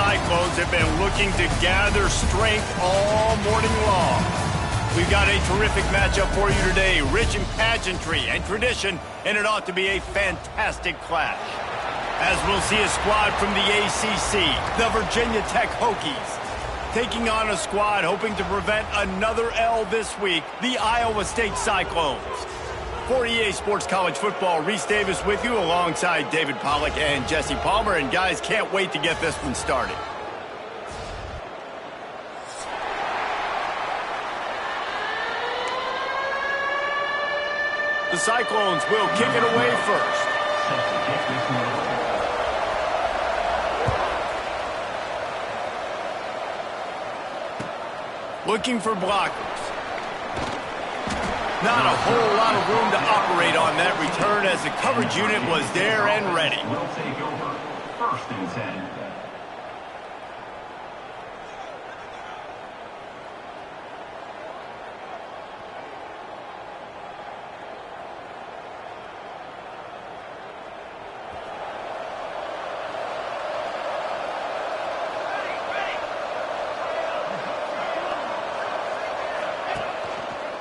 Cyclones have been looking to gather strength all morning long. We've got a terrific matchup for you today, rich in pageantry and tradition, and it ought to be a fantastic clash. As we'll see a squad from the ACC, the Virginia Tech Hokies, taking on a squad hoping to prevent another L this week, the Iowa State Cyclones. For EA Sports College Football, Reese Davis with you alongside David Pollack and Jesse Palmer. And guys, can't wait to get this one started. The Cyclones will kick it away first. Looking for blockers. Not a whole lot of room to operate on that return as the coverage unit was there and ready. We'll take over 1st and 10.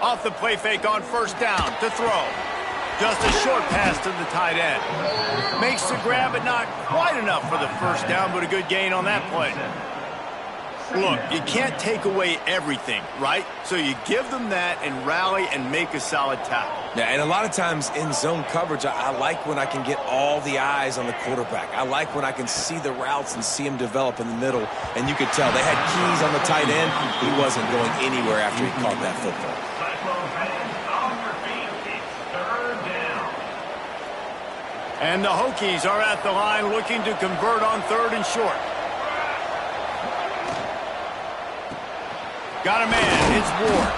Off the play fake on 1st down to throw. Just a short pass to the tight end. Makes the grab, but not quite enough for the 1st down, but a good gain on that play. Look, you can't take away everything, right? So you give them that and rally and make a solid tackle. Yeah, and a lot of times in zone coverage, I like when I can get all the eyes on the quarterback. I like when I can see the routes and see him develop in the middle. And you could tell they had keys on the tight end. He wasn't going anywhere after he caught that football. And the Hokies are at the line looking to convert on 3rd and short. Got a man, it's Ward.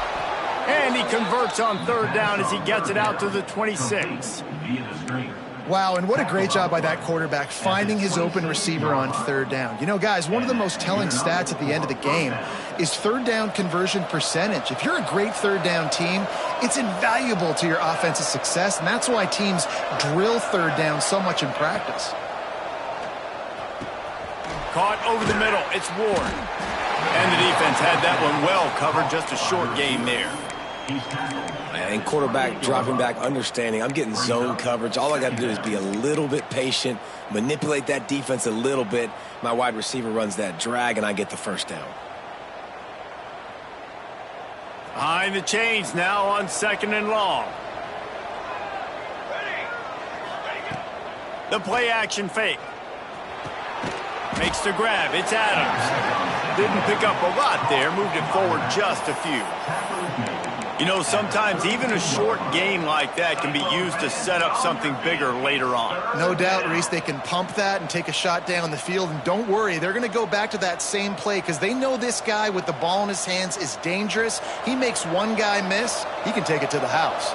And he converts on 3rd down as he gets it out to the 26. Wow, and what a great job by that quarterback finding his open receiver on 3rd down. You know, guys, one of the most telling stats at the end of the game is 3rd down conversion percentage. If you're a great 3rd down team, it's invaluable to your offensive success, and that's why teams drill 3rd down so much in practice. Caught over the middle, it's Ward. And the defense had that one well covered, just a short game there. And quarterback dropping back, understanding I'm getting zone coverage. All I got to do is be a little bit patient, manipulate that defense a little bit. My wide receiver runs that drag, and I get the 1st down. Behind the chains now on 2nd and long. The play action fake. Makes the grab. It's Adams. Didn't pick up a lot there. Moved it forward just a few. You know, sometimes even a short gain like that can be used to set up something bigger later on. No doubt, Reese, they can pump that and take a shot down the field. And don't worry, they're going to go back to that same play because they know this guy with the ball in his hands is dangerous. He makes one guy miss, he can take it to the house.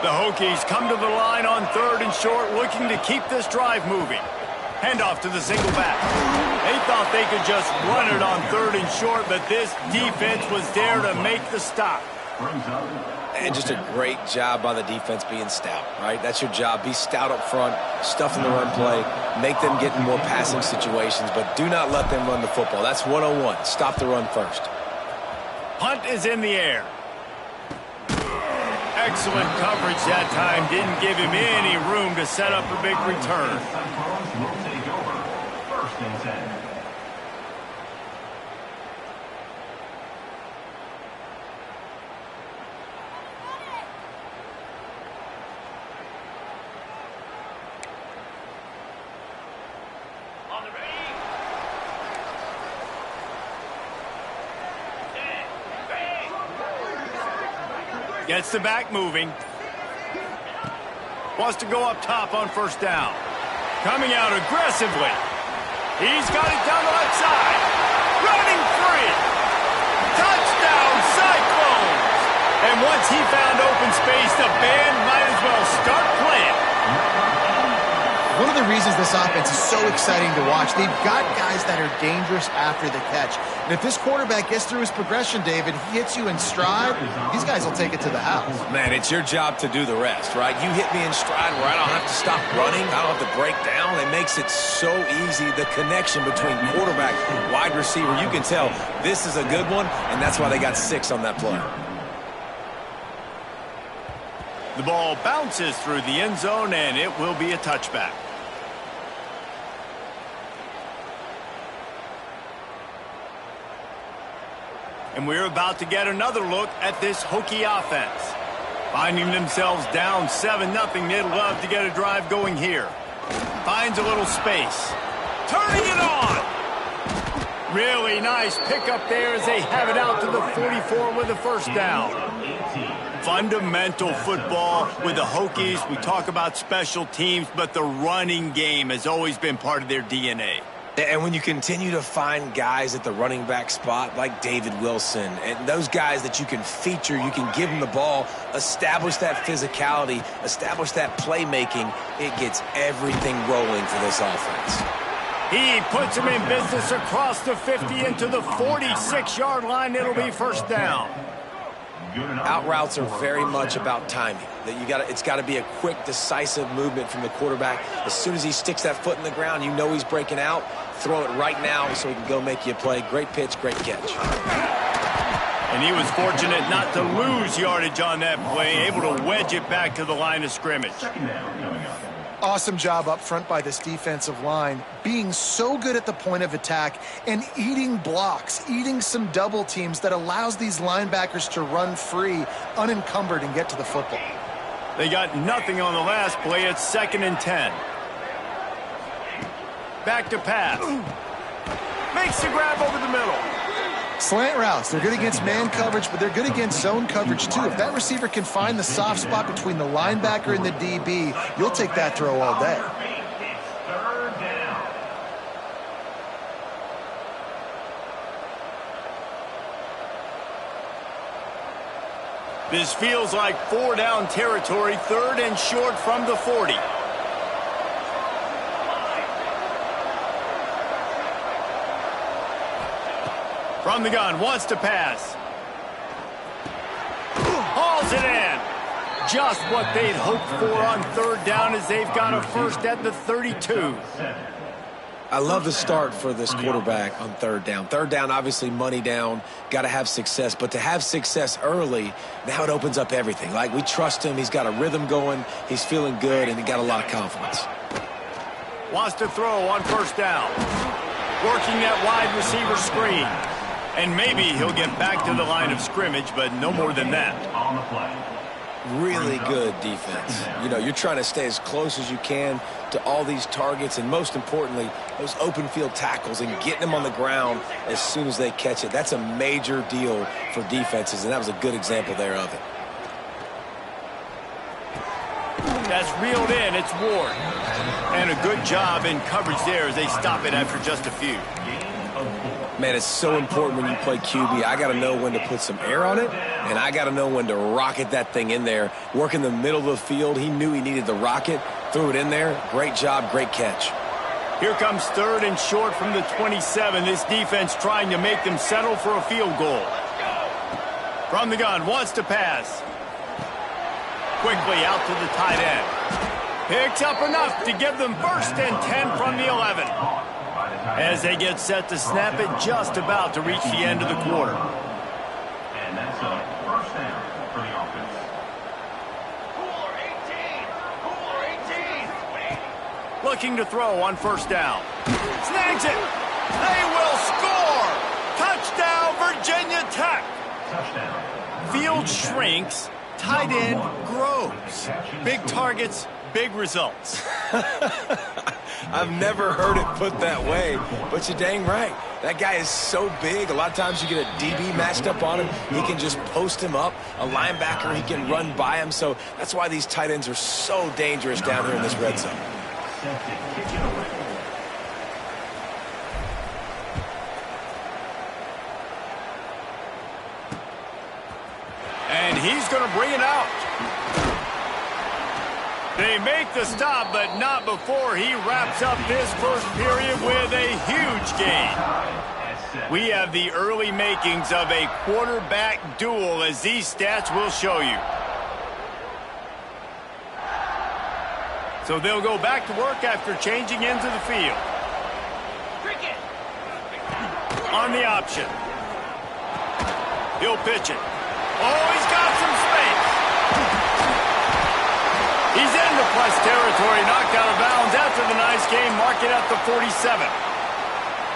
The Hokies come to the line on 3rd and short, looking to keep this drive moving. Handoff to the single back. They thought they could just run it on 3rd and short, but this defense was there to make the stop. And just a great job by the defense being stout, right? That's your job. Be stout up front, stuff in the run play, make them get in more passing situations, but do not let them run the football. That's 101. Stop the run first. Punt is in the air. Excellent coverage that time. Didn't give him any room to set up a big return. Will take over 1st and 10. Gets the back moving. Wants to go up top on 1st down. Coming out aggressively. He's got it down the left side. Running free. Touchdown, Cyclones. And once he found open space, the band might as well start playing. One of the reasons this offense is so exciting to watch, they've got guys that are dangerous after the catch. And if this quarterback gets through his progression, David, he hits you in stride, these guys will take it to the house. Man, it's your job to do the rest, right? You hit me in stride where I don't have to stop running. I don't have to break down. It makes it so easy. The connection between quarterback, wide receiver, you can tell this is a good one, and that's why they got 6 on that play. The ball bounces through the end zone, and it will be a touchback. And we're about to get another look at this Hokie offense. Finding themselves down 7-0, they'd love to get a drive going here. Finds a little space. Turning it on! Really nice pickup there as they have it out to the 44 with a first down. Fundamental football with the Hokies. We talk about special teams, but the running game has always been part of their DNA. And when you continue to find guys at the running back spot like David Wilson and those guys that you can feature, you can give them the ball, establish that physicality, establish that playmaking, it gets everything rolling for this offense. He puts him in business across the 50 into the 46-yard line. It'll be first down. Out routes are very much about timing. It's got to be a quick, decisive movement from the quarterback. As soon as he sticks that foot in the ground, you know he's breaking out. Throw it right now so he can go make you a play. Great pitch, great catch. And he was fortunate not to lose yardage on that play, able to wedge it back to the line of scrimmage. Awesome job up front by this defensive line, being so good at the point of attack and eating blocks, eating some double teams that allows these linebackers to run free, unencumbered, and get to the football. They got nothing on the last play. It's 2nd and 10. Back to pass. Makes the grab over the middle. Slant routes, they're good against man coverage, but they're good against zone coverage too. If that receiver can find the soft spot between the linebacker and the DB, you'll take that throw all day. This feels like 4-down territory, 3rd and short from the 40. From the gun, wants to pass. Hauls it in. Just what they'd hoped for on 3rd down as they've got a first at the 32. I love the start for this quarterback on 3rd down. 3rd down, obviously money down, got to have success. But to have success early, now it opens up everything. Like, we trust him. He's got a rhythm going. He's feeling good, and he got a lot of confidence. Wants to throw on 1st down. Working that wide receiver screen. And maybe he'll get back to the line of scrimmage, but no more than that. On the play. Really good defense. You know, you're trying to stay as close as you can to all these targets, and most importantly, those open field tackles and getting them on the ground as soon as they catch it. That's a major deal for defenses, and that was a good example there of it. That's reeled in. It's Ward. And a good job in coverage there as they stop it after just a few. Man, it's so important when you play QB. I got to know when to put some air on it, and I got to know when to rocket that thing in there. Work in the middle of the field. He knew he needed the rocket, threw it in there. Great job, great catch. Here comes 3rd and short from the 27. This defense trying to make them settle for a field goal. From the gun, wants to pass. Quickly out to the tight end. Picks up enough to give them 1st and 10 from the 11. As they get set to snap it, just about to reach the end of the quarter. And that's a 1st down for the offense. Looking to throw on 1st down. Snags it. They will score. Touchdown, Virginia Tech. Touchdown. Field shrinks. Tight end grows. Big targets, big results. I've never heard it put that way, but you're dang right. That guy is so big. A lot of times you get a DB matched up on him. He can just post him up. A linebacker, he can run by him. So that's why these tight ends are so dangerous down here in this red zone. And he's going to bring it out. They make the stop, but not before he wraps up this first period with a huge gain. We have the early makings of a quarterback duel, as these stats will show you. So they'll go back to work after changing into the field. On the option. He'll pitch it. Oh, he's got some space. He's into plus territory, knocked out of bounds after the nice game, marking at the 47.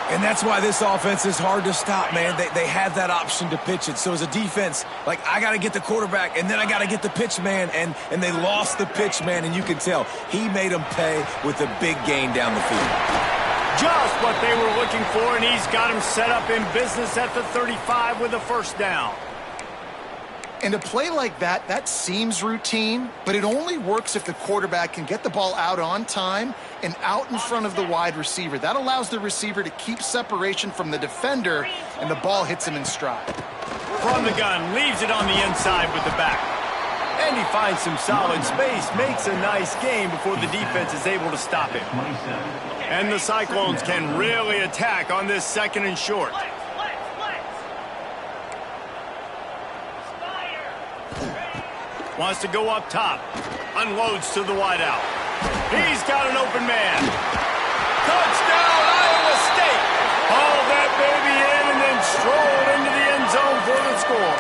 And that's why this offense is hard to stop, man. They have that option to pitch it. So as a defense, like, I got to get the quarterback, and then I got to get the pitch man, and they lost the pitch man, and you can tell he made them pay with a big gain down the field. Just what they were looking for, and he's got him set up in business at the 35 with a first down. And a play like that, that seems routine, but it only works if the quarterback can get the ball out on time and out in front of the wide receiver. That allows the receiver to keep separation from the defender, and the ball hits him in stride. From the gun, leaves it on the inside with the back. And he finds some solid space, makes a nice game before the defense is able to stop him. And the Cyclones can really attack on this second and short. Wants to go up top. Unloads to the wideout. He's got an open man. Touchdown, Iowa State. Haul that baby in and then stroll into the end zone for the score.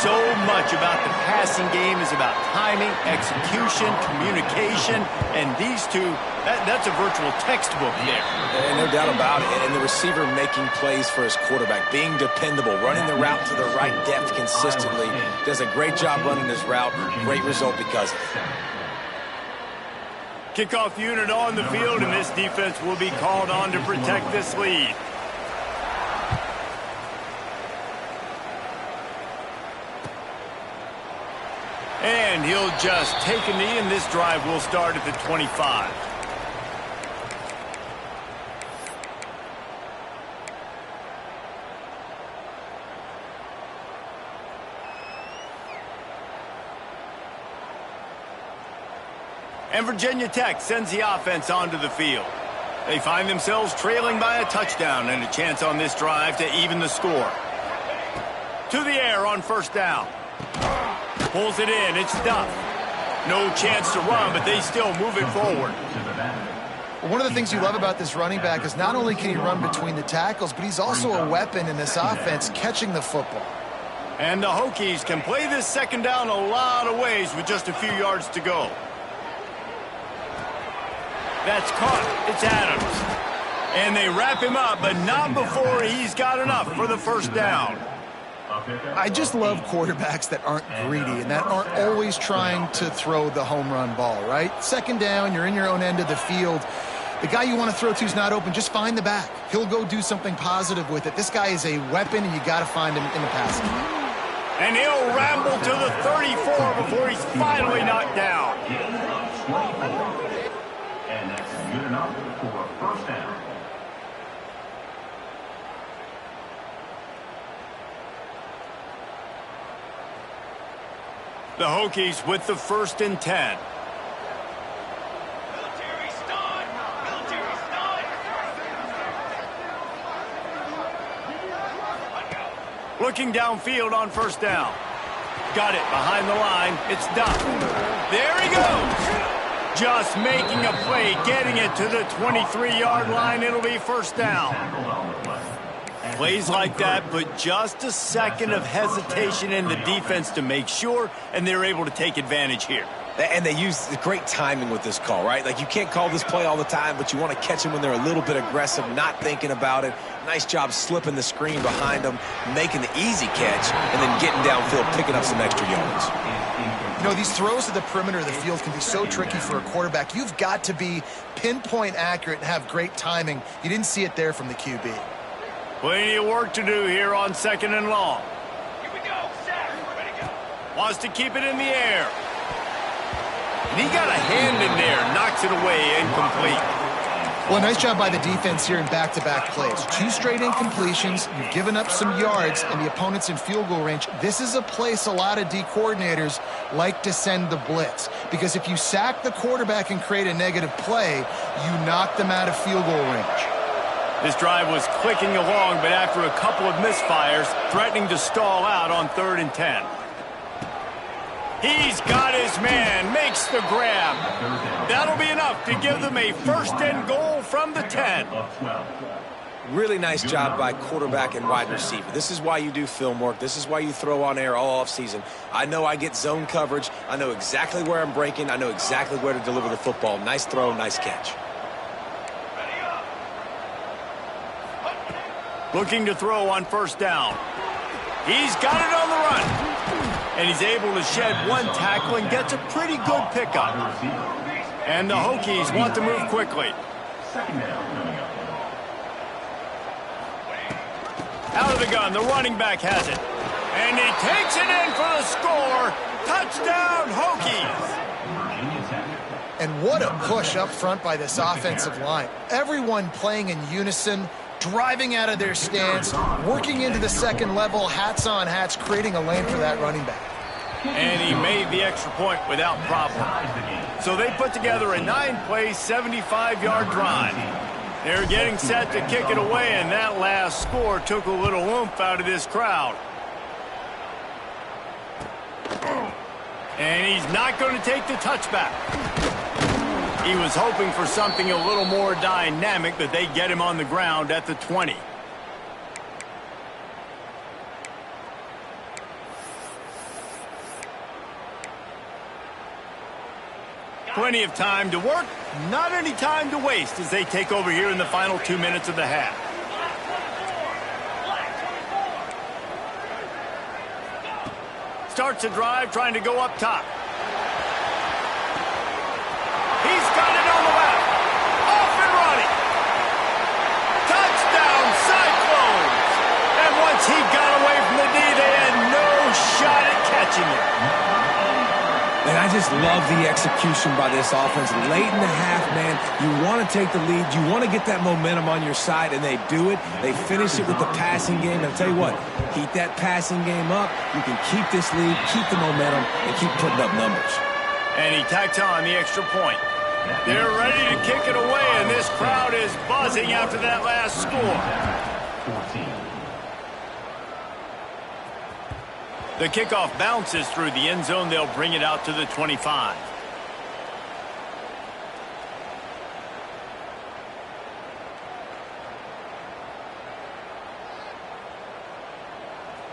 So much about the passing game is about timing, execution, communication, and these two, that's a virtual textbook there. And no doubt about it. And the receiver making plays for his quarterback, being dependable, running the route to the right depth consistently. Does a great job running his route. Great result because of it. Kickoff unit on the field, and this defense will be called on to protect this lead. And he'll just take a knee, and this drive will start at the 25. And Virginia Tech sends the offense onto the field. They find themselves trailing by a touchdown and a chance on this drive to even the score. To the air on first down. Pulls it in. It's Duff. No chance to run, but they still move it forward. One of the things you love about this running back is not only can he run between the tackles, but he's also a weapon in this offense catching the football. And the Hokies can play this second down a lot of ways with just a few yards to go. That's caught. It's Adams. And they wrap him up, but not before he's got enough for the first down. I just love quarterbacks that aren't greedy and that aren't always trying to throw the home run ball, right? Second down, you're in your own end of the field. The guy you want to throw to is not open. Just find the back. He'll go do something positive with it. This guy is a weapon, and you got to find him in the passing game. And he'll ramble to the 34 before he's finally knocked down. And that's good enough for a first down. The Hokies with the 1st and 10. Looking downfield on first down. Got it behind the line. It's Duff. There he goes. Just making a play, getting it to the 23-yard line. It'll be first down. Plays like that, but just a second of hesitation in the defense to make sure, and they're able to take advantage here. And they use great timing with this call, right? Like, you can't call this play all the time, but you want to catch them when they're a little bit aggressive, not thinking about it. Nice job slipping the screen behind them, making the easy catch, and then getting downfield, picking up some extra yards. You know, these throws to the perimeter of the field can be so tricky for a quarterback. You've got to be pinpoint accurate and have great timing. You didn't see it there from the QB. Plenty of work to do here on 2nd and long. Here we go, Zach. Ready to go. Wants to keep it in the air. And he got a hand in there, knocks it away, incomplete. Well, nice job by the defense here in back-to-back plays. 2 straight incompletions, you've given up some yards, and the opponent's in field goal range. This is a place a lot of D coordinators like to send the blitz, because if you sack the quarterback and create a negative play, you knock them out of field goal range. This drive was clicking along, but after a couple of misfires, threatening to stall out on 3rd and 10. He's got his man, makes the grab. That'll be enough to give them a 1st and goal from the 10. Really nice job by quarterback and wide receiver. This is why you do film work. This is why you throw on air all offseason. I know I get zone coverage. I know exactly where I'm breaking. I know exactly where to deliver the football. Nice throw, nice catch. Looking to throw on 1st down. He's got it on the run. And he's able to shed 1 tackle and gets a pretty good pickup. And the Hokies want to move quickly. Out of the gun, the running back has it. And he takes it in for the score. Touchdown, Hokies. And what a push up front by this offensive line. Everyone playing in unison, driving out of their stance, working into the second level, hats on hats, creating a lane for that running back. And he made the extra point without problem. So they put together a 9-play, 75-yard drive. They're getting set to kick it away, and that last score took a little oomph out of this crowd. And he's not going to take the touchback. He was hoping for something a little more dynamic, but they get him on the ground at the 20. Plenty of time to work, not any time to waste as they take over here in the final 2 minutes of the half. Starts a drive trying to go up top. He's got it on the left. Off and running. Touchdown, Cyclones. And once he got away from the D, they had no shot at catching it. And I just love the execution by this offense. Late in the half, man, you want to take the lead. You want to get that momentum on your side, and they do it. They finish it with the passing game. And I'll tell you what, keep that passing game up. You can keep this lead, keep the momentum, and keep putting up numbers. And he tacks on the extra point. They're ready to kick it away, and this crowd is buzzing after that last score. The kickoff bounces through the end zone. They'll bring it out to the 25.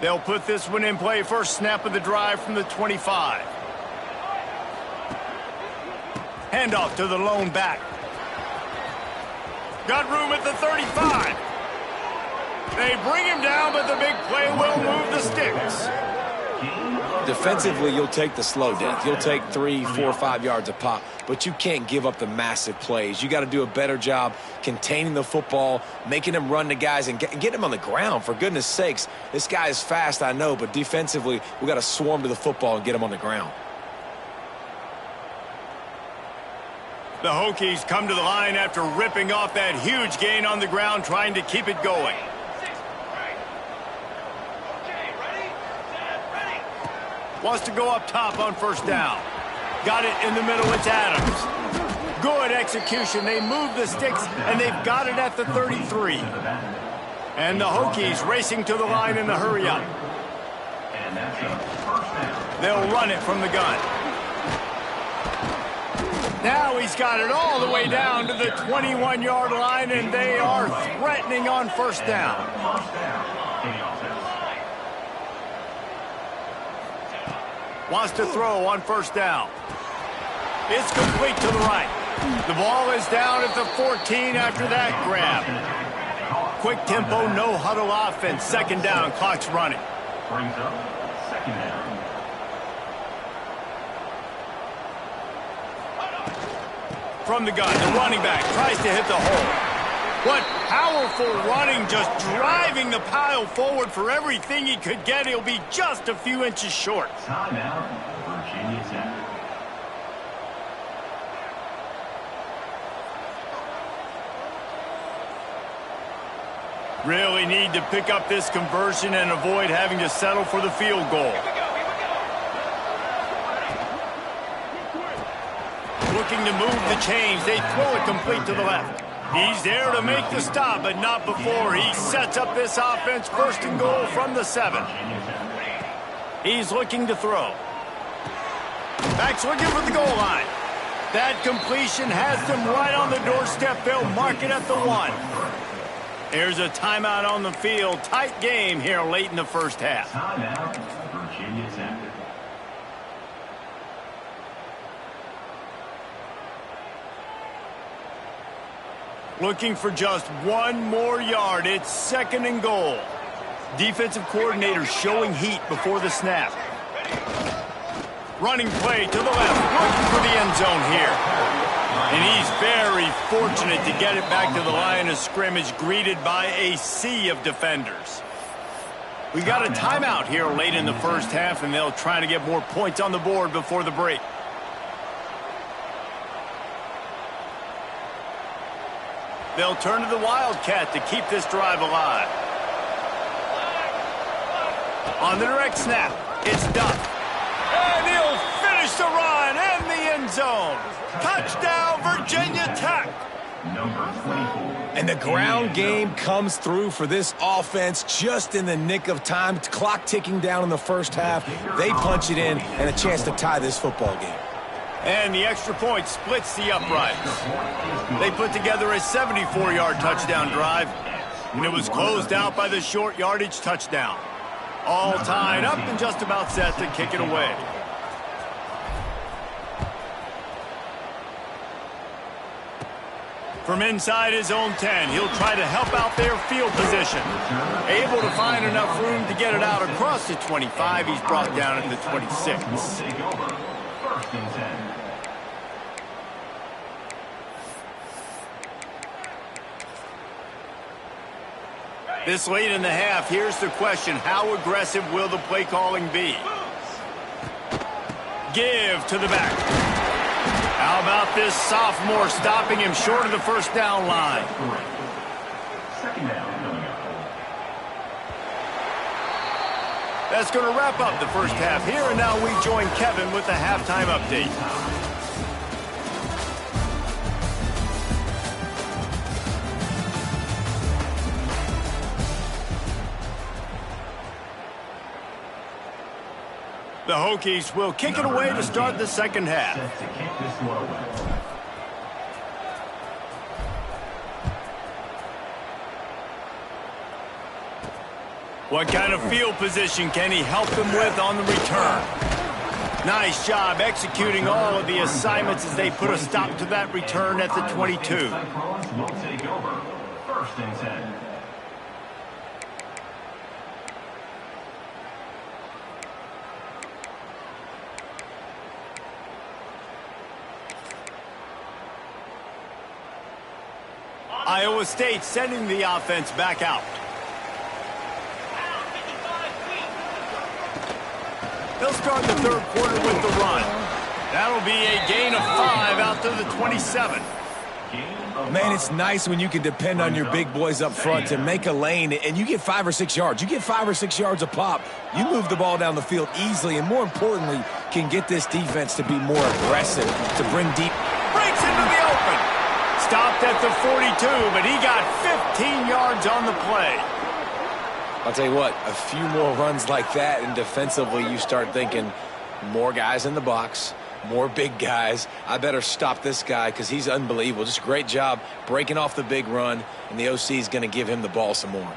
They'll put this one in play. First snap of the drive from the 25. Handoff to the lone back. Got room at the 35. They bring him down, but the big play will move the sticks. Defensively, you'll take the slow death. You'll take 3, 4, 5 yards a pop, but you can't give up the massive plays. You got to do a better job containing the football, making them run to guys, and get them on the ground, for goodness sakes. This guy is fast, I know, but defensively, we got to swarm to the football and get him on the ground. The Hokies come to the line after ripping off that huge gain on the ground, trying to keep it going. Wants to go up top on first down. Got it in the middle. It's Adams. Good execution. They move the sticks, and they've got it at the 33. And the Hokies racing to the line in the hurry-up. They'll run it from the gun. Now he's got it all the way down to the 21-yard line, and they are threatening on first down. Wants to throw on first down. It's complete to the right. The ball is down at the 14 after that grab. Quick tempo, no huddle offense. Second down, clock's running. Brings up second down. From the gun, the running back tries to hit the hole. What powerful running, just driving the pile forward for everything he could get. He'll be just a few inches short. Timeout, Virginia Tech. Really need to pick up this conversion and avoid having to settle for the field goal. Looking to move the chains. They throw it complete to the left. He's there to make the stop, but not before he sets up this offense. First and goal from the 7. He's looking to throw. Back's looking for the goal line. That completion has them right on the doorstep. They'll mark it at the 1. There's a timeout on the field. Tight game here late in the first half. Timeout, Virginia Tech. Looking for just one more yard. It's second and goal. Defensive coordinator showing heat before the snap. Running play to the left, looking for the end zone here. And he's very fortunate to get it back to the line of scrimmage, greeted by a sea of defenders. We got a timeout here late in the first half, and they'll try to get more points on the board before the break. They'll turn to the Wildcat to keep this drive alive. On the direct snap, it's Duff. And he'll finish the run and the end zone. Touchdown, Virginia Tech. Number 24. And the ground game comes through for this offense just in the nick of time. Clock ticking down in the first half. They punch it in and a chance to tie this football game. And the extra point splits the uprights. They put together a 74-yard touchdown drive, and it was closed out by the short yardage touchdown. All tied up and just about set to kick it away. From inside his own 10, he'll try to help out their field position. Able to find enough room to get it out across the 25. He's brought down at the 26. Take over. First and 10. This late in the half, here's the question. How aggressive will the play calling be? Give to the back. How about this sophomore stopping him short of the first down line? Second down coming up. That's going to wrap up the first half here, and now we join Kevin with the halftime update. The Hokies will kick it away to start the second half. Set to kick this one away. What kind of field position can he help them with on the return? Nice job executing all of the assignments as they put a stop to that return at the 22. Cyclones will take over. First and 10. Iowa State sending the offense back out. They'll start the third quarter with the run. That'll be a gain of 5 out to the 27. Man, it's nice when you can depend on your big boys up front to make a lane, and you get 5 or 6 yards. You get 5 or 6 yards a pop. You move the ball down the field easily, and more importantly, can get this defense to be more aggressive, to bring deep. Breaks into the open. Stopped at the 42, but he got 15 yards on the play. I'll tell you what, a few more runs like that, and defensively you start thinking more guys in the box, more big guys. I better stop this guy because he's unbelievable. Just a great job breaking off the big run, and the OC is going to give him the ball some more.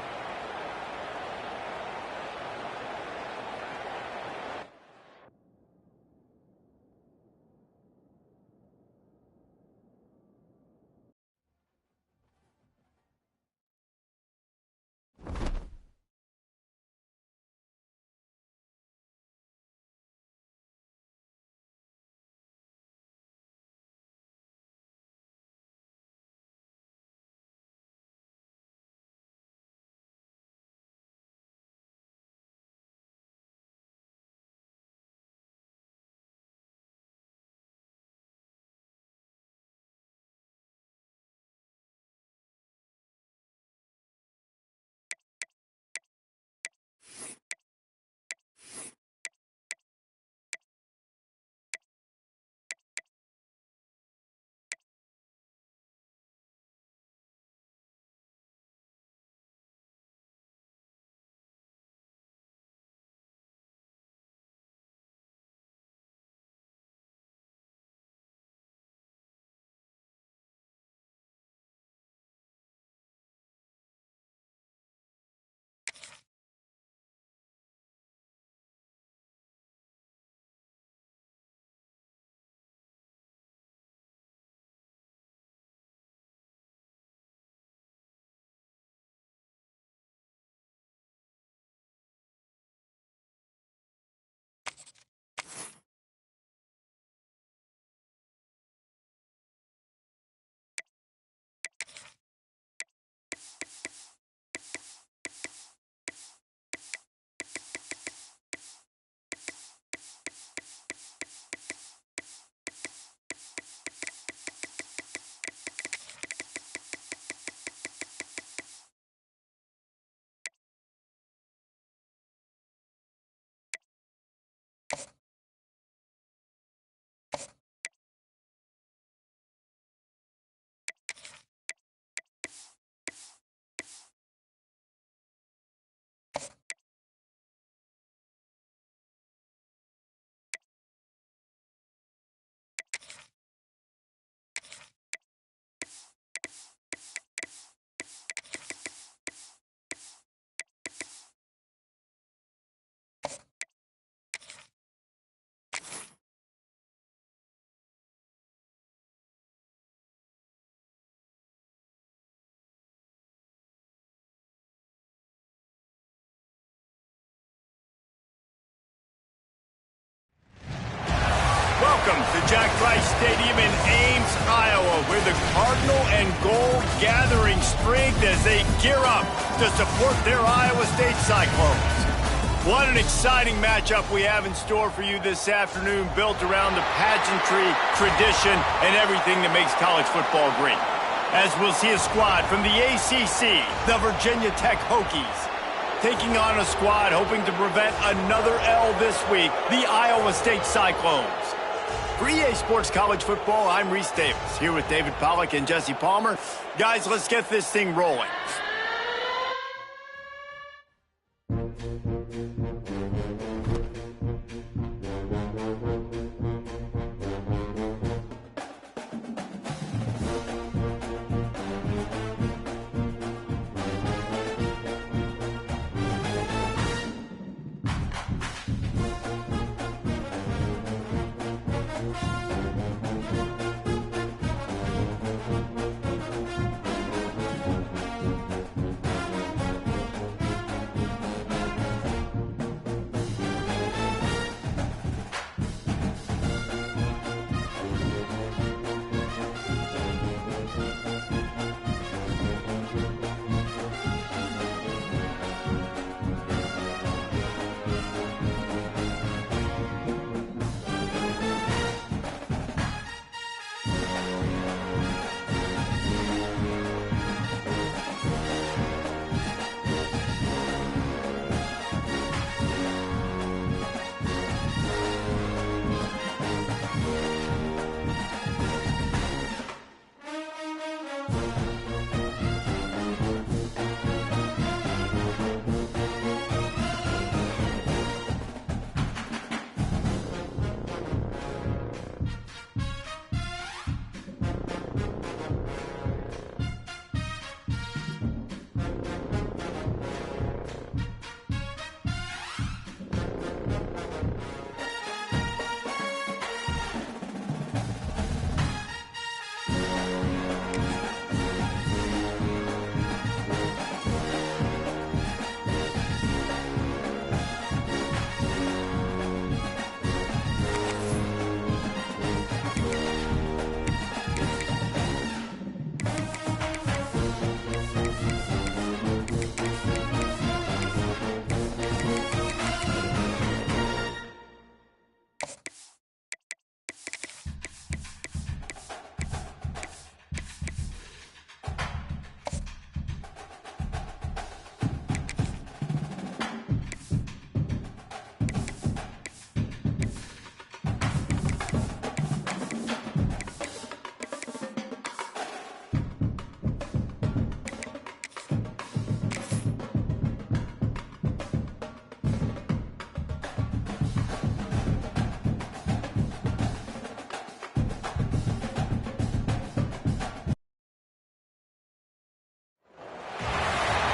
Jack Trice Stadium in Ames, Iowa, where the Cardinal and Gold gathering strength as they gear up to support their Iowa State Cyclones. What an exciting matchup we have in store for you this afternoon, built around the pageantry, tradition, and everything that makes college football great. As we'll see a squad from the ACC, the Virginia Tech Hokies, taking on a squad hoping to prevent another L this week, the Iowa State Cyclones. For EA Sports College Football, I'm Reese Davis, here with David Pollack and Jesse Palmer. Guys, let's get this thing rolling.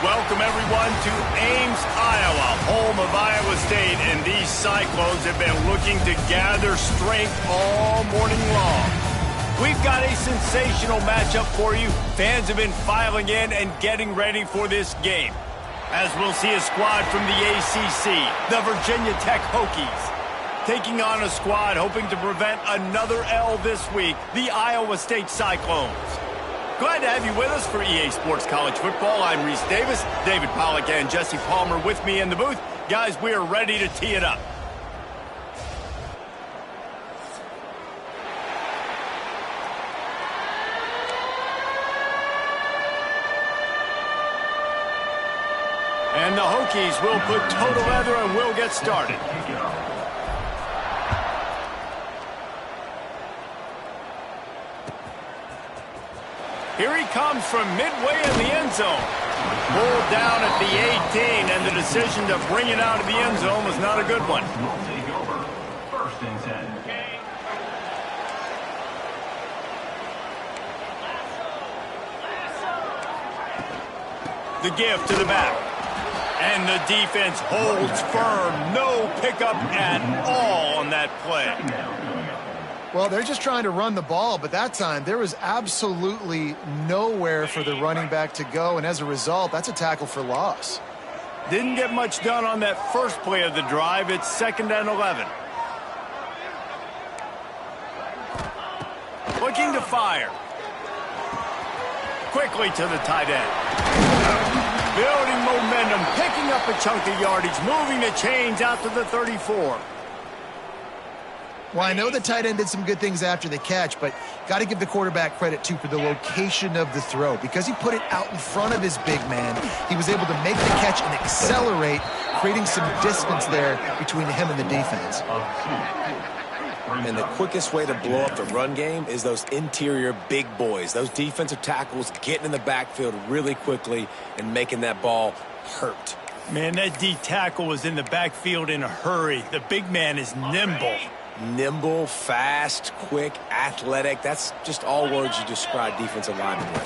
Welcome, everyone, to Ames, Iowa, home of Iowa State, and these Cyclones have been looking to gather strength all morning long. We've got a sensational matchup for you. Fans have been filing in and getting ready for this game, as we'll see a squad from the ACC, the Virginia Tech Hokies, taking on a squad hoping to prevent another L this week, the Iowa State Cyclones. Glad to have you with us for EA Sports College Football. I'm Reese Davis, David Pollack and Jesse Palmer with me in the booth. Guys, we are ready to tee it up. And the Hokies will put total leather and we'll get started. Here he comes from midway in the end zone. Pulled down at the 18, and the decision to bring it out of the end zone was not a good one. Will take over. First and 10. The give to the back. And the defense holds firm. No pickup at all on that play. Well, they're just trying to run the ball, but that time there was absolutely nowhere for the running back to go, and as a result, that's a tackle for loss. Didn't get much done on that first play of the drive. It's 2nd and 11. fire. Quickly to the tight end. Building momentum, picking up a chunk of yardage, moving the chains out to the 34. Well, I know the tight end did some good things after the catch, but got to give the quarterback credit, too, for the location of the throw. Because he put it out in front of his big man, he was able to make the catch and accelerate, creating some distance there between him and the defense. And the quickest way to blow up the run game is those interior big boys, those defensive tackles getting in the backfield really quickly and making that ball hurt. Man, that D tackle was in the backfield in a hurry. The big man is nimble. Nimble, fast, quick, athletic. That's just all words you describe defensive linemen with.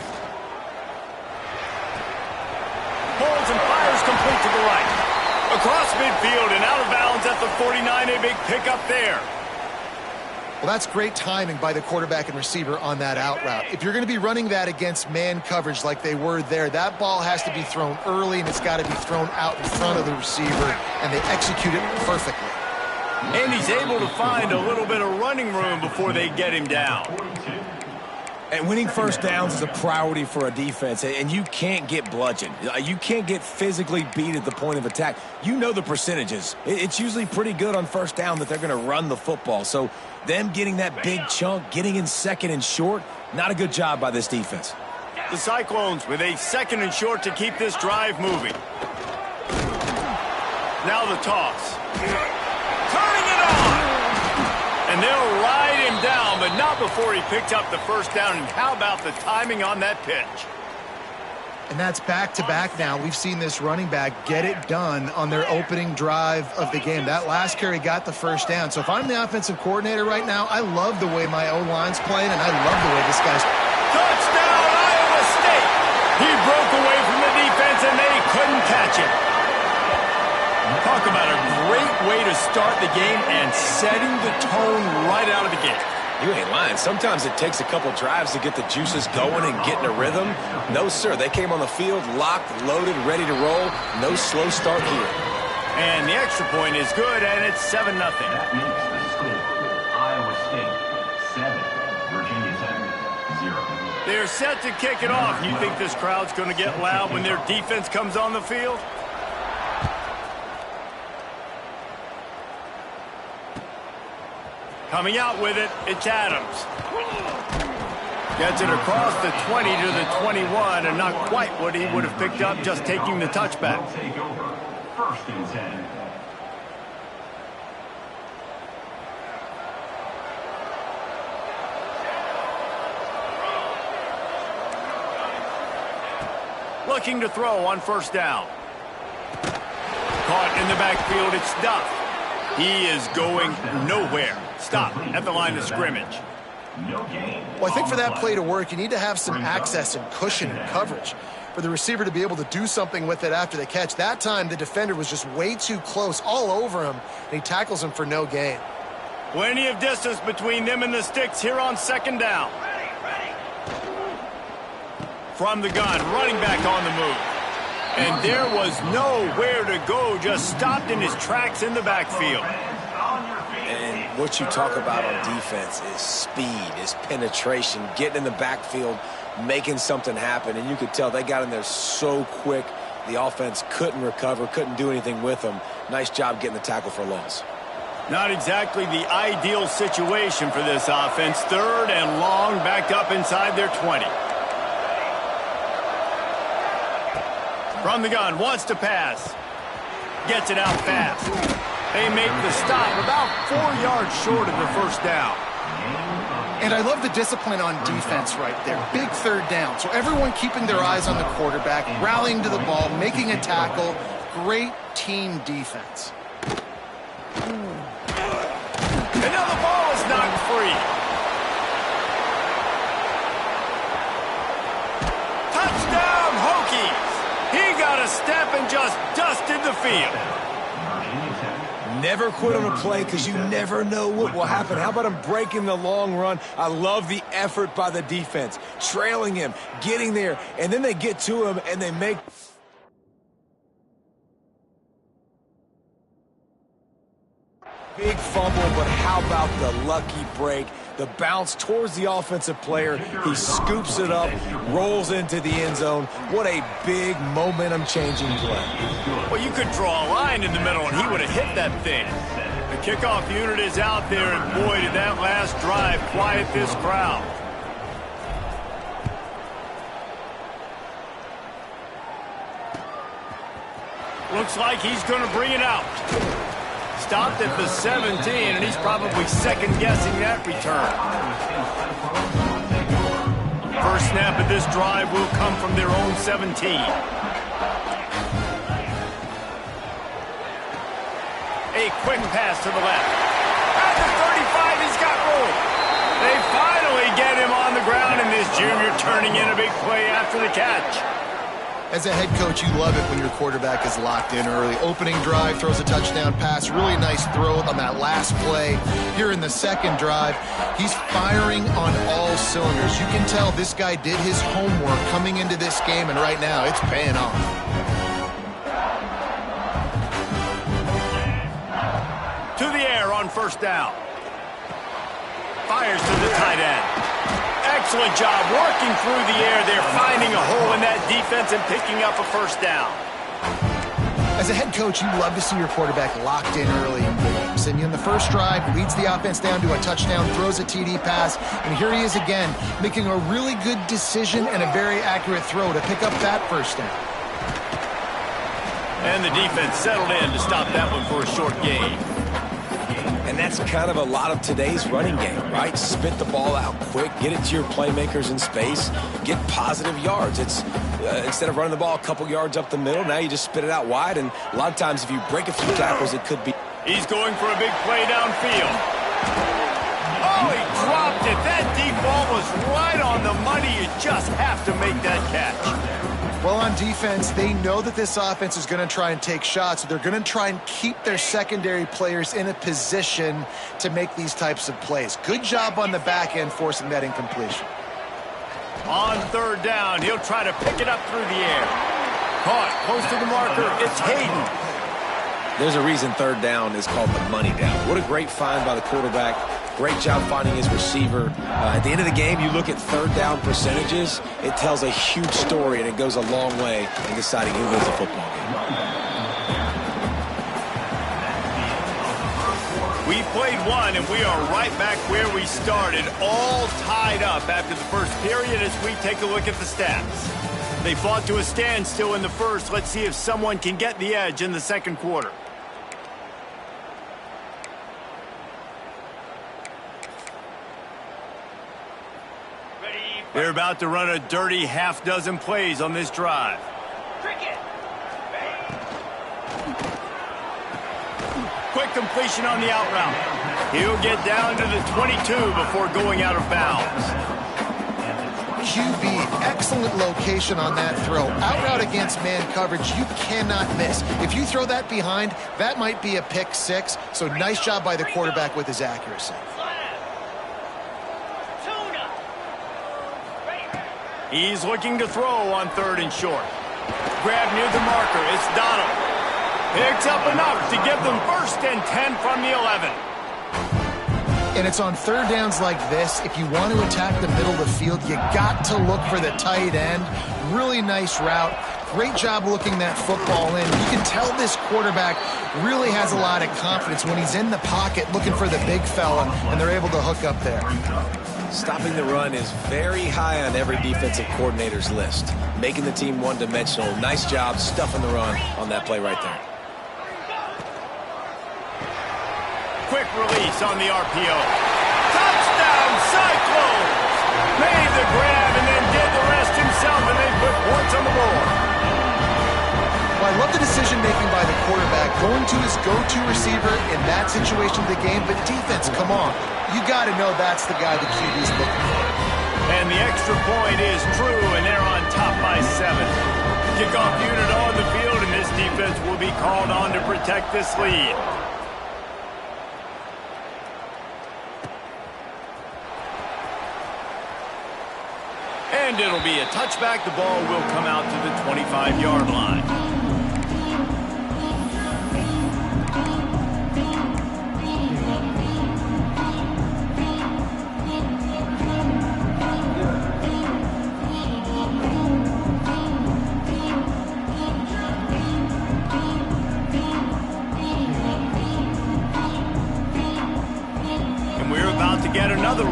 Holds and fires complete to the right. Across midfield and out of bounds at the 49. A big pickup there. Well, that's great timing by the quarterback and receiver on that out route. If you're going to be running that against man coverage like they were there, that ball has to be thrown early, and it's got to be thrown out in front of the receiver, and they execute it perfectly. And he's able to find a little bit of running room before they get him down. And winning first downs is a priority for a defense, and you can't get bludgeoned. You can't get physically beat at the point of attack. You know the percentages. It's usually pretty good on first down that they're going to run the football. So them getting that big chunk, getting in second and short, not a good job by this defense. The Cyclones with a second and short to keep this drive moving. Now the toss. Turning it on! And they'll ride him down, but not before he picked up the first down. And how about the timing on that pitch? And that's back-to-back now. We've seen this running back get it done on their opening drive of the game. That last carry got the first down. So if I'm the offensive coordinator right now, I love the way my O-line's playing, and I love the way this guy's... Touchdown, Iowa State! He broke away from the defense, and they couldn't catch him. Talk about a great way to start the game and setting the tone right out of the gate. You ain't lying. Sometimes it takes a couple drives to get the juices going and get in a rhythm. No, sir. They came on the field, locked, loaded, ready to roll. No slow start here. And the extra point is good, and it's 7-0. That makes the score Iowa State 7, Virginia Tech 0. They're set to kick it off. You think this crowd's going to get loud when their defense comes on the field? Coming out with it, it's Adams. Gets it across the 20 to the 21, and not quite what he would have picked up just taking the touchback. Will take over. First and 10. Looking to throw on first down. Caught in the backfield, it's Duff. He is going nowhere. Stop at the line of scrimmage. Well, I think for that play to work, you need to have some access and cushion and coverage for the receiver to be able to do something with it after the catch. That time, the defender was just way too close, all over him, and he tackles him for no gain. Plenty of distance between them and the sticks here on second down. From the gun, running back on the move. And there was nowhere to go, just stopped in his tracks in the backfield. And what you talk about on defense is speed, is penetration, getting in the backfield, making something happen. And you could tell they got in there so quick, the offense couldn't recover, couldn't do anything with them. Nice job getting the tackle for loss. Not exactly the ideal situation for this offense. Third and long, backed up inside their 20. From the gun, wants to pass. Gets it out fast. They make the stop about 4 yards short of the first down. And I love the discipline on defense right there. Big third down. So everyone keeping their eyes on the quarterback, rallying to the ball, making a tackle. Great team defense. And now the ball is knocked free. Touchdown, Hokies. He got a step and just dusted the field. Never quit on a play because you never know what will happen. How about him breaking the long run? I love the effort by the defense. Trailing him, getting there, and then they get to him and they make... Big fumble, but how about the lucky break? The bounce towards the offensive player. He scoops it up, rolls into the end zone. What a big momentum-changing play. Well, you could draw a line in the middle, and he would have hit that thing. The kickoff unit is out there, and boy, did that last drive quiet this crowd. Looks like he's going to bring it out. Stopped at the 17, and he's probably second-guessing that return. First snap of this drive will come from their own 17. A quick pass to the left. At the 35, he's got room. They finally get him on the ground, and this junior turning in a big play after the catch. As a head coach, you love it when your quarterback is locked in early. Opening drive, throws a touchdown pass. Really nice throw on that last play. Here in the second drive, he's firing on all cylinders. You can tell this guy did his homework coming into this game, and right now it's paying off. To the air on first down. Fires to the tight end. Excellent job working through the air there, finding a hole in that defense and picking up a first down. As a head coach, you love to see your quarterback locked in early in games. And in the first drive, leads the offense down to a touchdown, throws a TD pass, and here he is again, making a really good decision and a very accurate throw to pick up that first down. And the defense settled in to stop that one for a short gain. And that's kind of a lot of today's running game, right? Spit the ball out quick, get it to your playmakers in space, get positive yards. It's instead of running the ball a couple yards up the middle, now you just spit it out wide, and a lot of times if you break a few tackles, it could be. He's going for a big play downfield. Oh, he dropped it. That deep ball was right on the money. You just have to make that catch. Well, on defense, they know that this offense is going to try and take shots. So they're going to try and keep their secondary players in a position to make these types of plays. Good job on the back end forcing that incompletion. On third down, he'll try to pick it up through the air. Caught close to the marker. It's Hayden. There's a reason third down is called the money down. What a great find by the quarterback. Great job finding his receiver. At the end of the game, you look at third down percentages. It tells a huge story, and it goes a long way in deciding who wins a football game. We played one, and we are right back where we started, all tied up after the first period as we take a look at the stats. They fought to a standstill in the first. Let's see if someone can get the edge in the second quarter. They're about to run a dirty half-dozen plays on this drive. Quick completion on the out route. He'll get down to the 22 before going out of bounds. QB, excellent location on that throw. Out route against man coverage, you cannot miss. If you throw that behind, that might be a pick six. So nice job by the quarterback with his accuracy. He's looking to throw on third and short. Grab near the marker. It's Donald. Picks up enough to give them first and 10 from the 11. And it's on third downs like this. If you want to attack the middle of the field, you got to look for the tight end. Really nice route. Great job looking that football in. You can tell this quarterback really has a lot of confidence when he's in the pocket looking for the big fella, and they're able to hook up there. Stopping the run is very high on every defensive coordinator's list. Making the team one-dimensional. Nice job stuffing the run on that play right there. Quick release on the RPO. Touchdown, Cyclones! Made the grab and then did the rest himself, and they put points on the board. Well, I love the decision-making by the quarterback, going to his go-to receiver in that situation of the game, but defense, come on. You got to know that's the guy the QB's looking for. And the extra point is true, and they're on top by 7. Kickoff unit on the field, and this defense will be called on to protect this lead. And it'll be a touchback. The ball will come out to the 25-yard line.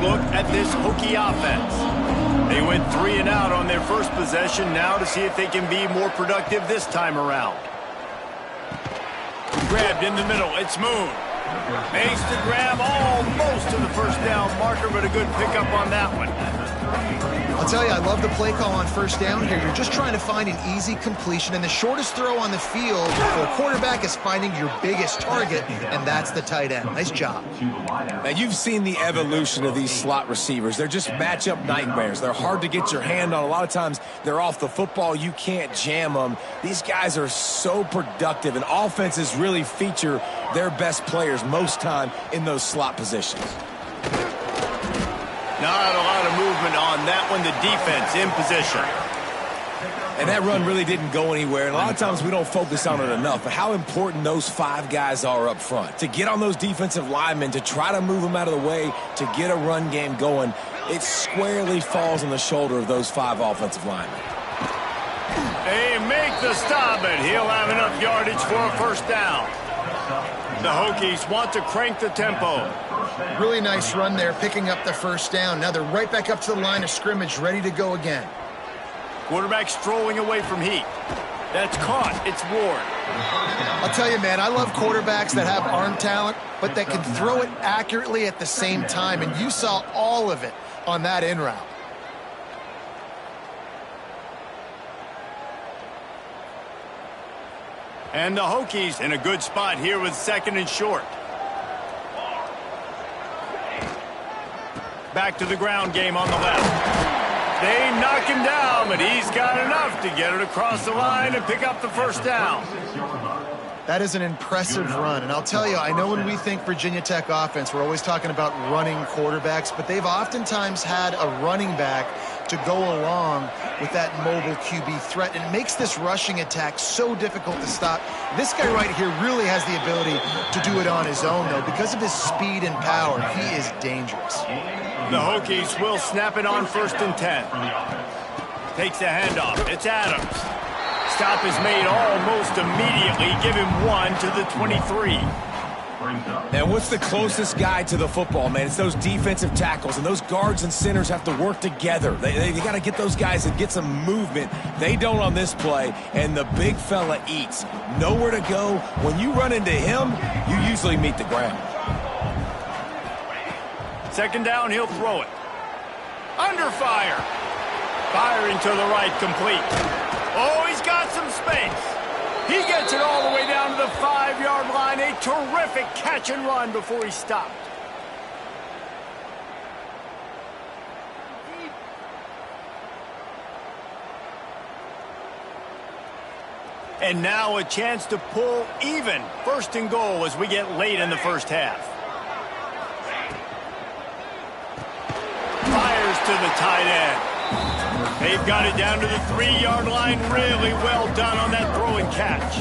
look at this Hokie offense. They went 3 and out on their first possession. Now to see if they can be more productive this time around. Grabbed in the middle. It's Moon. Makes the grab almost to the first down marker, but a good pickup on that one. I'll tell you, I love the play call on first down here. You're just trying to find an easy completion, and the shortest throw on the field for a quarterback is finding your biggest target, and that's the tight end. Nice job. Now, you've seen the evolution of these slot receivers. They're just matchup nightmares. They're hard to get your hand on. A lot of times, they're off the football. You can't jam them. These guys are so productive, and offenses really feature their best players most time in those slot positions. Not a lot of movement on that one. The defense in position. And that run really didn't go anywhere. And a lot of times we don't focus on it enough. But how important those 5 guys are up front. To get on those defensive linemen, to try to move them out of the way, to get a run game going, it squarely falls on the shoulder of those 5 offensive linemen. They make the stop, and he'll have enough yardage for a first down. The Hokies want to crank the tempo. Really nice run there, picking up the first down. Now they're right back up to the line of scrimmage, ready to go again. Quarterback strolling away from heat. That's caught. It's Ward. I'll tell you, man, I love quarterbacks that have arm talent, but that can throw it accurately at the same time, and you saw all of it on that in route. And the Hokies in a good spot here with 2nd and short. Back to the ground game on the left. They knock him down, but he's got enough to get it across the line and pick up the first down. That is an impressive run, and I'll tell you, I know when we think Virginia Tech offense, we're always talking about running quarterbacks, but they've oftentimes had a running back to go along with that mobile QB threat, and it makes this rushing attack so difficult to stop. This guy right here really has the ability to do it on his own, though. Because of his speed and power, he is dangerous. The Hokies will snap it on 1st and 10. Takes the handoff. It's Adams. Stop is made almost immediately. Give him 1 to the 23. And what's the closest guy to the football, man? It's those defensive tackles, and those guards and centers have to work together. They got to get those guys and get some movement. They don't on this play, and the big fella eats. Nowhere to go. When you run into him, you usually meet the ground. 2nd down, he'll throw it. Under fire. Firing to the right, complete. Oh, he's got some space. He gets it all the way down to the 5-yard line. A terrific catch and run before he stopped. And now a chance to pull even. 1st and goal as we get late in the first half. Fires to the tight end. They've got it down to the 3-yard line. Really well done on that throw and catch.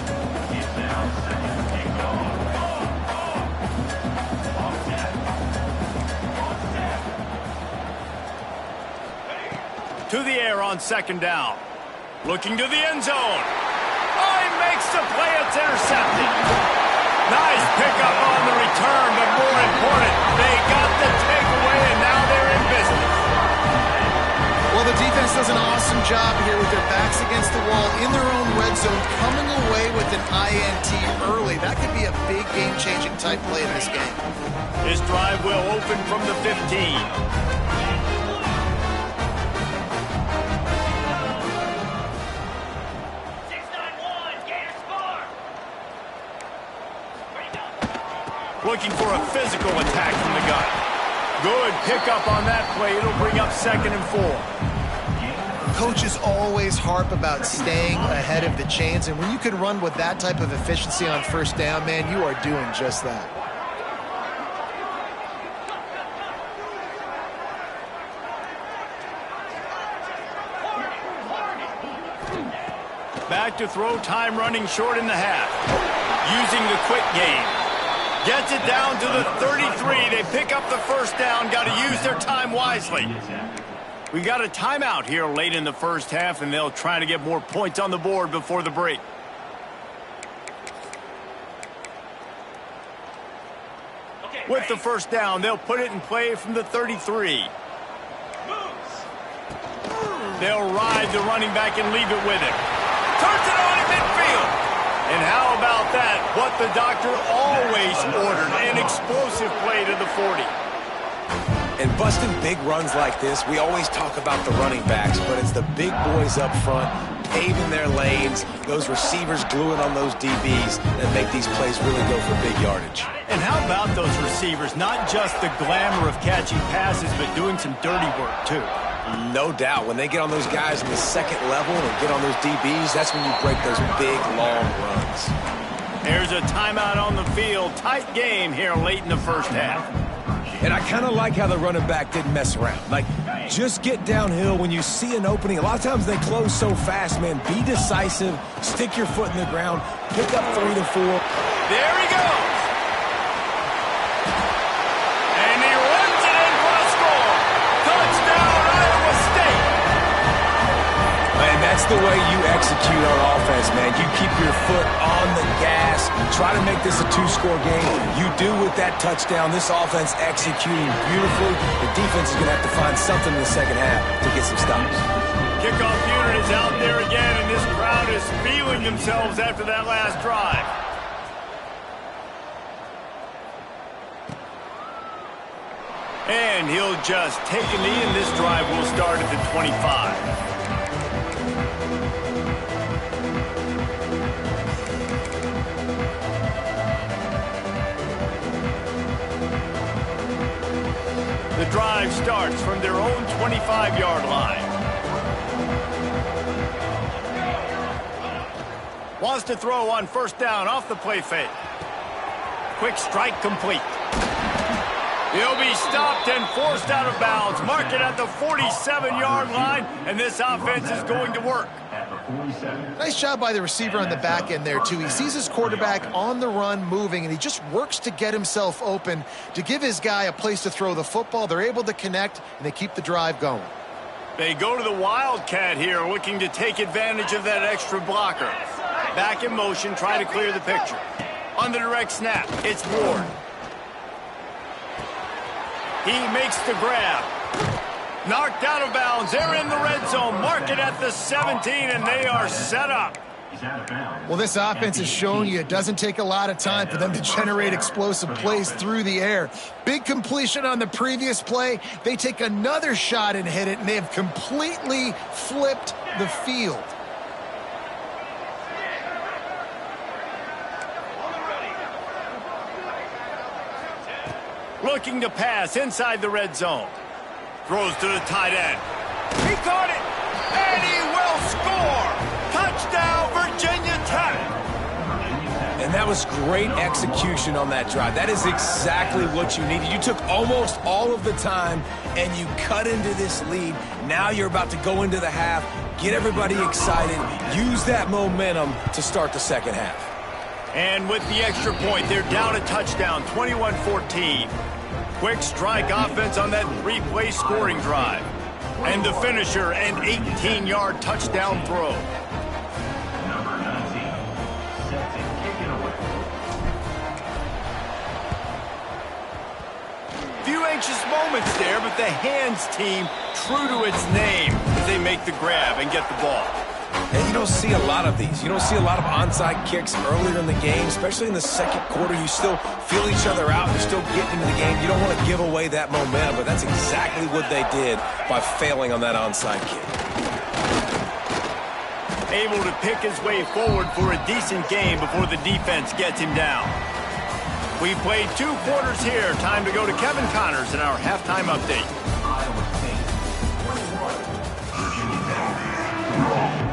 To the air on 2nd down. Looking to the end zone. Oh, he makes the play. It's intercepted. Nice pickup on the return, but more important, they got the takeaway, and now they're in business. Well, the defense does an awesome job here with their backs against the wall in their own red zone, coming away with an INT early. That could be a big game-changing type play in this game. This drive will open from the 15. Looking for a physical attack from the gun. Good pickup on that play. It'll bring up 2nd and 4. Coaches always harp about staying ahead of the chains, and when you can run with that type of efficiency on 1st down, man, you are doing just that. Back to throw, time running short in the half. Using the quick game. Gets it down to the 33. They pick up the first down. Got to use their time wisely. We got a timeout here late in the first half, and they'll try to get more points on the board before the break. With the first down, they'll put it in play from the 33. They'll ride the running back and leave it with him. Turns it on in midfield. And how about that? What the doctor always ordered, an explosive play to the 40. And busting big runs like this, we always talk about the running backs, but it's the big boys up front, paving their lanes, those receivers gluing on those DBs that make these plays really go for big yardage. And how about those receivers? Not just the glamour of catching passes, but doing some dirty work, too. No doubt. When they get on those guys in the second level and get on those DBs, that's when you break those big, long runs. There's a timeout on the field. Tight game here late in the first half. And I kind of like how the running back didn't mess around. Like, just get downhill when you see an opening. A lot of times they close so fast, man. Be decisive. Stick your foot in the ground. Pick up 3 to 4. There he goes. And he runs it in for a score. Touchdown, Iowa State. And that's the way you execute on offense, man. You keep your foot on the gas. Try to make this a 2-score game. You do with that touchdown. This offense executing beautifully. The defense is going to have to find something in the second half to get some stops. Kickoff unit is out there again, and this crowd is feeling themselves after that last drive. And he'll just take a knee, and this drive will start at the 25. The drive starts from their own 25-yard line. Wants to throw on first down off the play fake. Quick strike complete. He'll be stopped and forced out of bounds. Mark it at the 47-yard line, and this offense is going to work. Nice job by the receiver on the back end there, too. He sees his quarterback on the run moving, and he just works to get himself open to give his guy a place to throw the football. They're able to connect, and they keep the drive going. They go to the Wildcat here, looking to take advantage of that extra blocker. Back in motion, trying to clear the picture. On the direct snap, it's Ward. He makes the grab. Knocked out of bounds. They're in the red zone. Mark it at the 17, and they are set up. Well, this offense has shown you it doesn't take a lot of time for them to generate explosive plays through the air. Big completion on the previous play. They take another shot and hit it, and they have completely flipped the field. Looking to pass inside the red zone. Throws to the tight end. He caught it, and he will score. Touchdown, Virginia Tech. And that was great execution on that drive. That is exactly what you needed. You took almost all of the time, and you cut into this lead. Now you're about to go into the half, get everybody excited, use that momentum to start the second half. And with the extra point, they're down a touchdown, 21-14. Quick strike offense on that 3-play scoring drive. And the finisher, an 18-yard touchdown throw. Number 19, set to kick it away. Few anxious moments there, but the hands team true to its name as they make the grab and get the ball. And you don't see a lot of these. You don't see a lot of onside kicks earlier in the game, especially in the second quarter. You still feel each other out. You're still getting into the game. You don't want to give away that momentum, but that's exactly what they did by failing on that onside kick. Able to pick his way forward for a decent game before the defense gets him down. We played 2 quarters here. Time to go to Kevin Connors in our halftime update. Iowa State, 21, Virginia Tech, 0.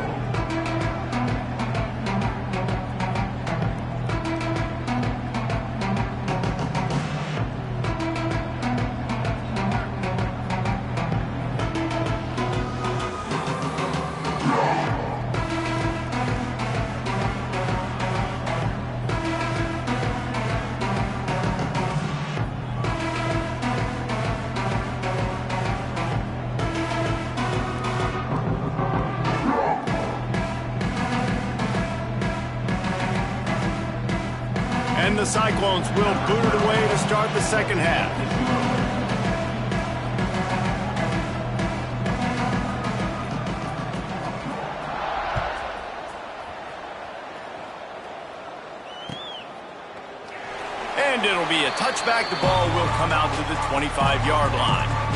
And the Cyclones will boot it away to start the second half. And it'll be a touchback. The ball will come out to the 25-yard line.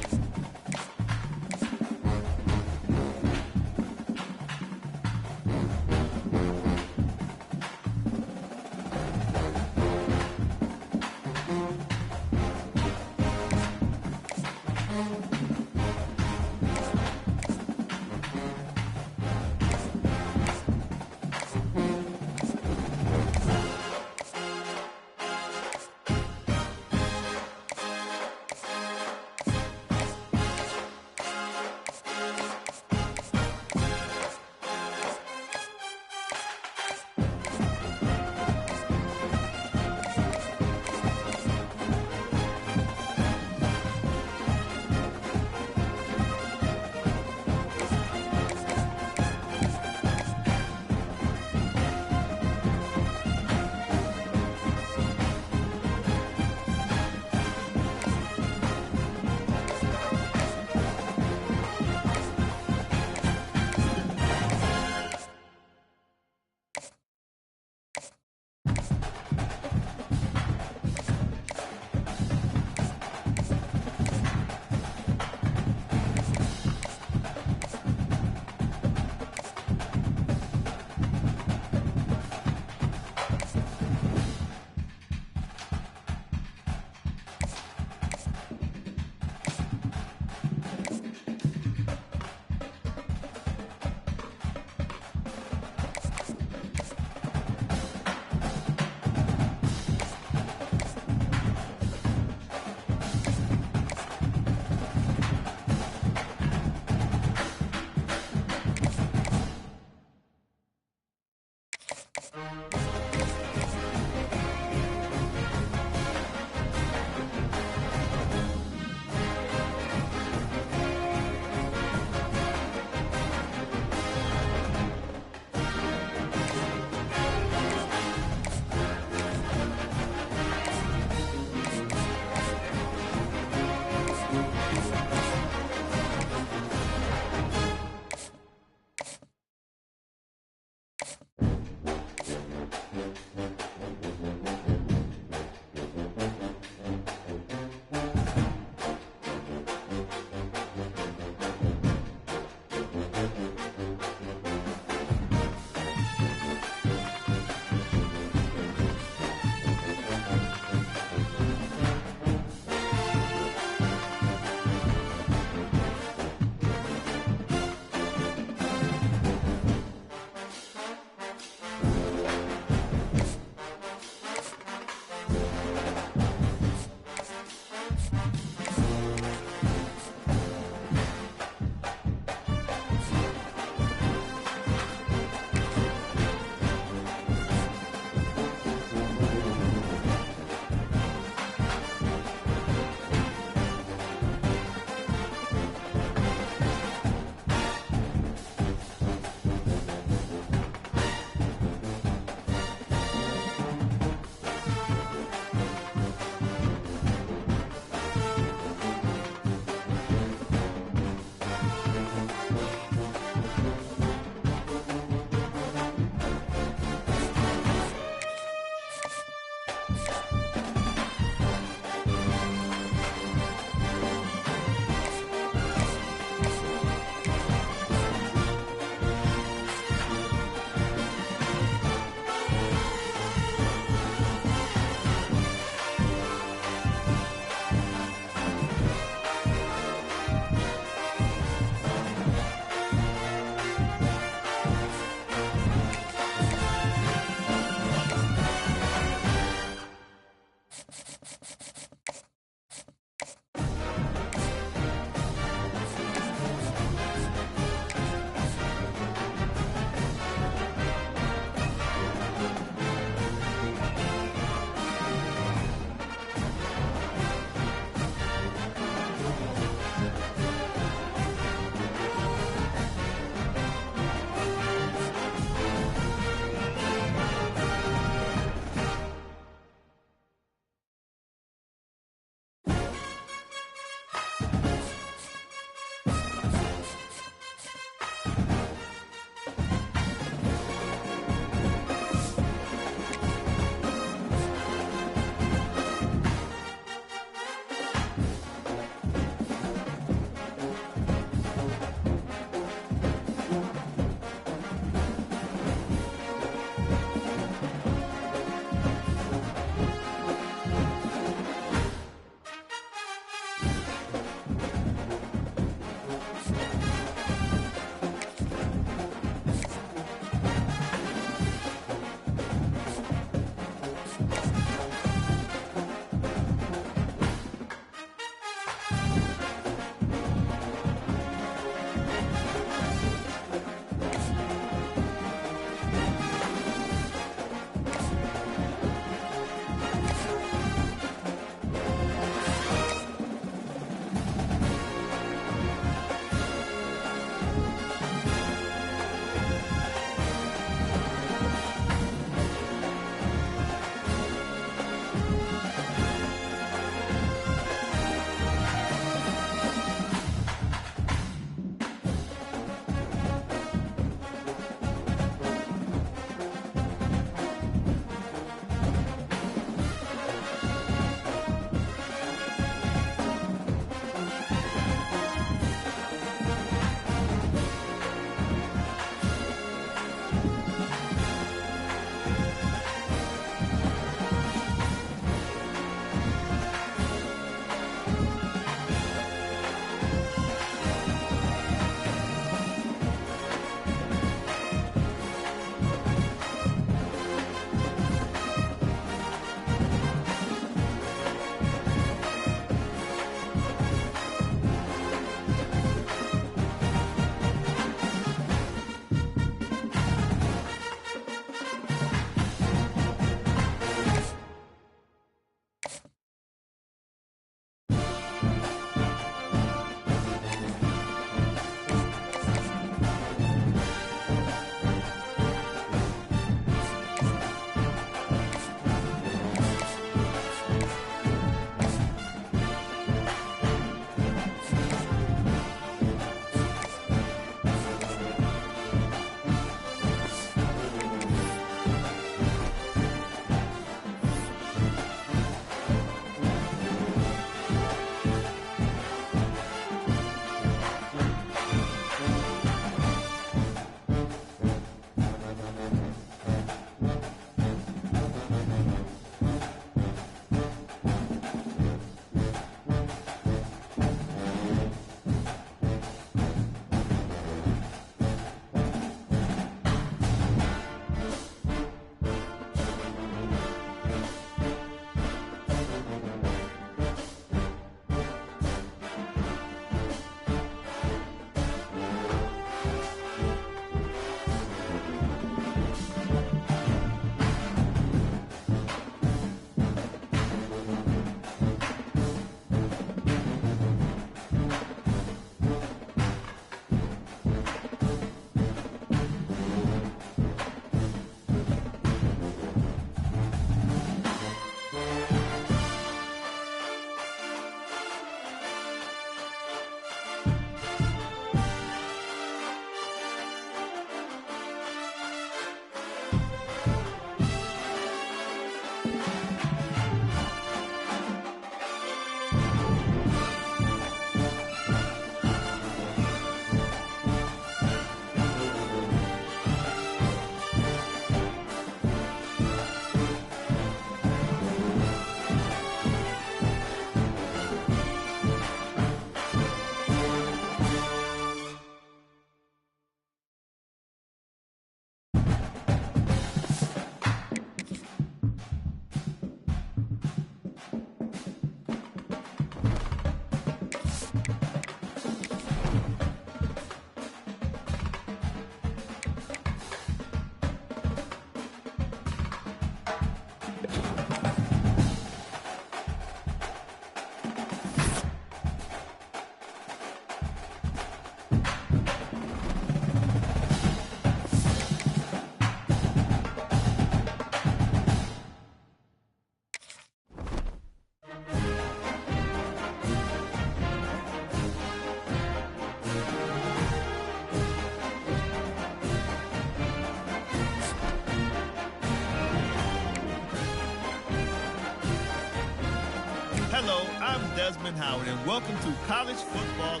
I'm Desmond Howard, and welcome to College Football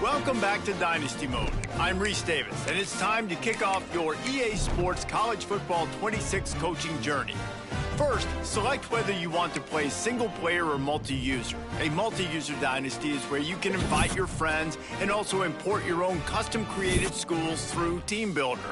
Welcome back to Dynasty Mode. I'm Reese Davis, and it's time to kick off your EA Sports College Football 26 coaching journey. First, select whether you want to play single-player or multi-user. A multi-user dynasty is where you can invite your friends and also import your own custom-created schools through Team Builder.